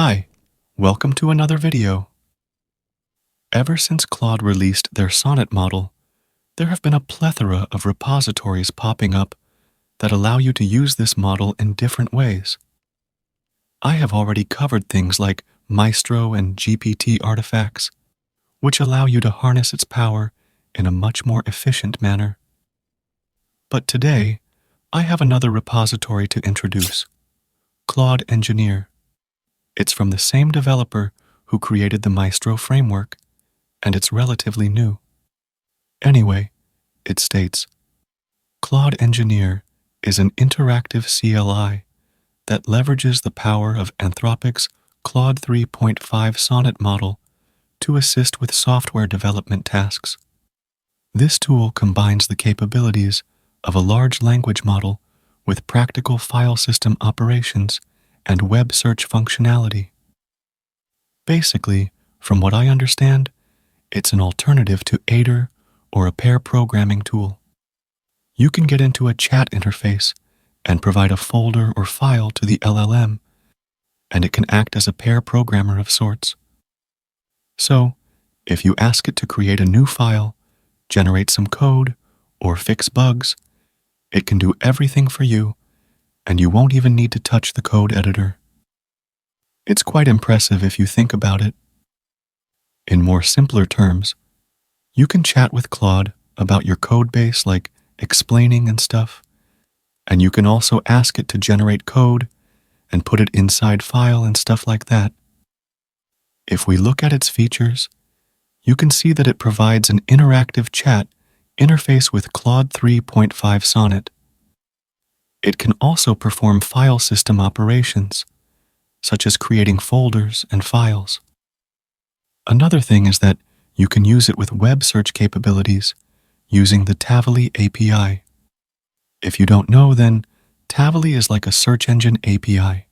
Hi, welcome to another video. Ever since Claude released their Sonnet model, there have been a plethora of repositories popping up that allow you to use this model in different ways. I have already covered things like Maestro and GPT artifacts, which allow you to harness its power in a much more efficient manner. But today, I have another repository to introduce, Claude Engineer. It's from the same developer who created the Maestro Framework, and it's relatively new. Anyway, it states, Claude Engineer is an interactive CLI that leverages the power of Anthropic's Claude-3.5 Sonnet model to assist with software development tasks. This tool combines the capabilities of a large language model with practical file system operations and web search functionality. Basically, from what I understand, it's an alternative to Aider or a pair programming tool. You can get into a chat interface and provide a folder or file to the LLM, and it can act as a pair programmer of sorts. So, if you ask it to create a new file, generate some code, or fix bugs, it can do everything for you, and you won't even need to touch the code editor. It's quite impressive if you think about it. In more simpler terms, you can chat with Claude about your code base, like explaining and stuff, and you can also ask it to generate code and put it inside file and stuff like that. If we look at its features, you can see that it provides an interactive chat interface with Claude-3.5 Sonnet. It can also perform file system operations, such as creating folders and files. Another thing is that you can use it with web search capabilities using the Tavily API. If you don't know, then Tavily is like a search engine API.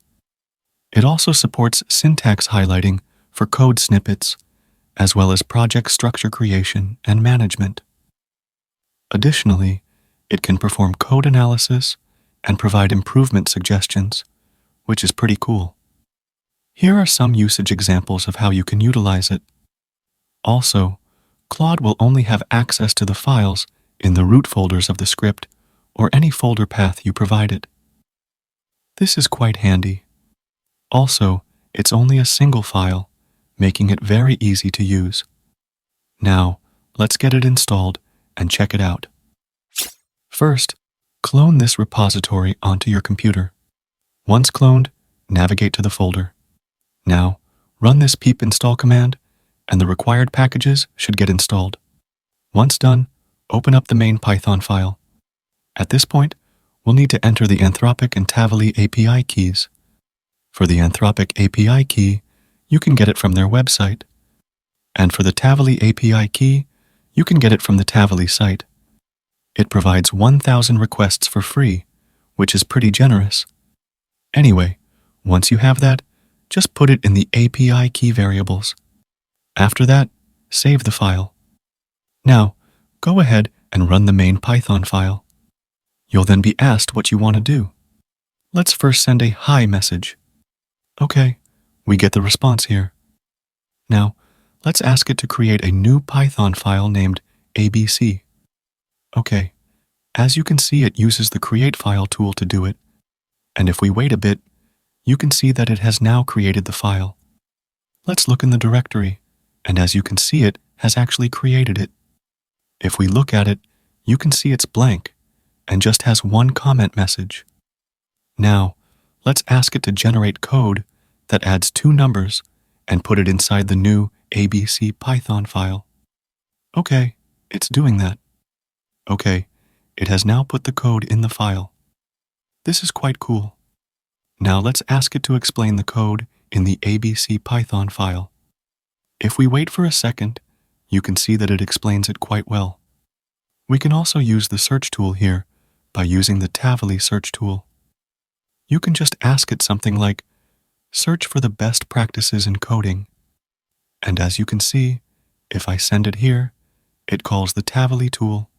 It also supports syntax highlighting for code snippets, as well as project structure creation and management. Additionally, it can perform code analysis and provide improvement suggestions, which is pretty cool. Here are some usage examples of how you can utilize it. Also, Claude will only have access to the files in the root folders of the script or any folder path you provide it. This is quite handy. Also, it's only a single file, making it very easy to use. Now, let's get it installed and check it out. First, clone this repository onto your computer. Once cloned, navigate to the folder. Now, run this pip install command, and the required packages should get installed. Once done, open up the main Python file. At this point, we'll need to enter the Anthropic and Tavily API keys. For the Anthropic API key, you can get it from their website. And for the Tavily API key, you can get it from the Tavily site. It provides 1,000 requests for free, which is pretty generous. Anyway, once you have that, just put it in the API key variables. After that, save the file. Now, go ahead and run the main Python file. You'll then be asked what you want to do. Let's first send a hi message. Okay, we get the response here. Now, let's ask it to create a new Python file named ABC. Okay, as you can see, it uses the create file tool to do it. And if we wait a bit, you can see that it has now created the file. Let's look in the directory, and as you can see, it has actually created it. If we look at it, you can see it's blank and just has one comment message. Now, let's ask it to generate code that adds 2 numbers and put it inside the new ABC Python file. Okay, it's doing that. Okay, it has now put the code in the file. This is quite cool. Now let's ask it to explain the code in the ABC Python file. If we wait for a second, you can see that it explains it quite well. We can also use the search tool here by using the Tavily search tool. You can just ask it something like, search for the best practices in coding. And as you can see, if I send it here, it calls the Tavily tool.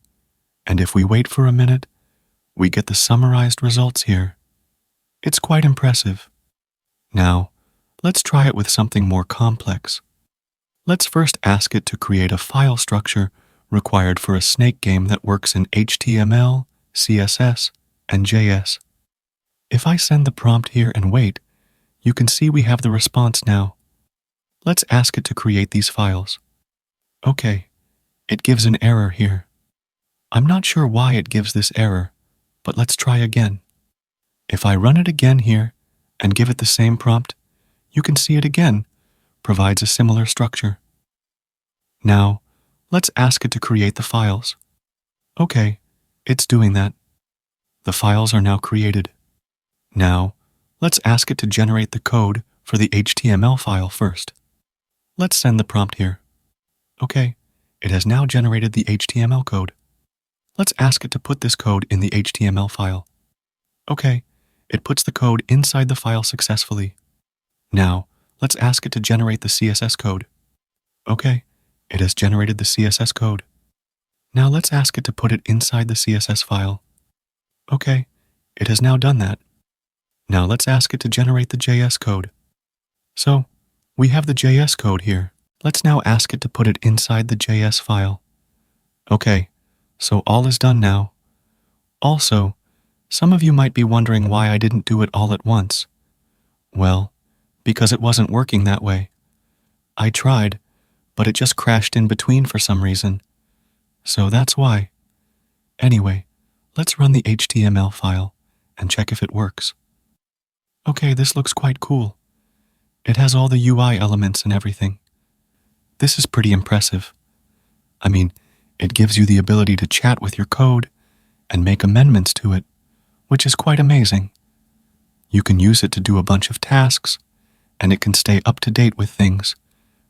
And if we wait for a minute, we get the summarized results here. It's quite impressive. Now, Let's try it with something more complex. Let's first ask it to create a file structure required for a snake game that works in HTML, CSS, and JS. If I send the prompt here and wait, you can see we have the response now. Let's ask it to create these files. Okay, it gives an error here. I'm not sure why it gives this error, but let's try again. If I run it again here and give it the same prompt, you can see it again provides a similar structure. Now, let's ask it to create the files. Okay, it's doing that. The files are now created. Now, let's ask it to generate the code for the HTML file first. Let's send the prompt here. Okay, it has now generated the HTML code. Let's ask it to put this code in the HTML file. Okay, it puts the code inside the file successfully. Now, let's ask it to generate the CSS code. Okay, it has generated the CSS code. Now let's ask it to put it inside the CSS file. Okay, it has now done that. Now let's ask it to generate the JS code. So, we have the JS code here. Let's now ask it to put it inside the JS file. Okay, so all is done now. Also, some of you might be wondering why I didn't do it all at once. Well, because it wasn't working that way. I tried, but it just crashed in between for some reason. So that's why. Anyway, let's run the HTML file and check if it works. Okay, this looks quite cool. It has all the UI elements and everything. This is pretty impressive. I mean, it gives you the ability to chat with your code and make amendments to it, which is quite amazing. You can use it to do a bunch of tasks, and it can stay up to date with things,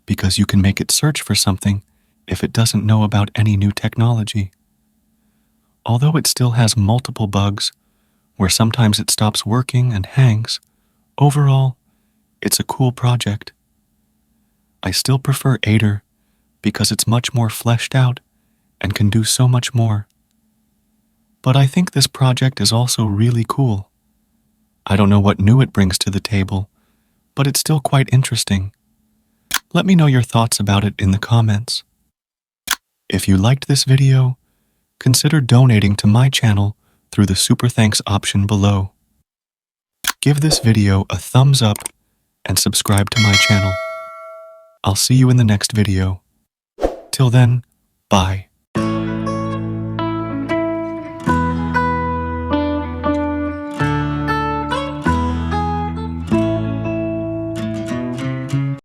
because you can make it search for something if it doesn't know about any new technology. Although it still has multiple bugs, where sometimes it stops working and hangs, overall, it's a cool project. I still prefer Aider because it's much more fleshed out and can do so much more. But I think this project is also really cool. I don't know what new it brings to the table, but it's still quite interesting. Let me know your thoughts about it in the comments. If you liked this video, consider donating to my channel through the Super Thanks option below. Give this video a thumbs up and subscribe to my channel. I'll see you in the next video. Till then, bye.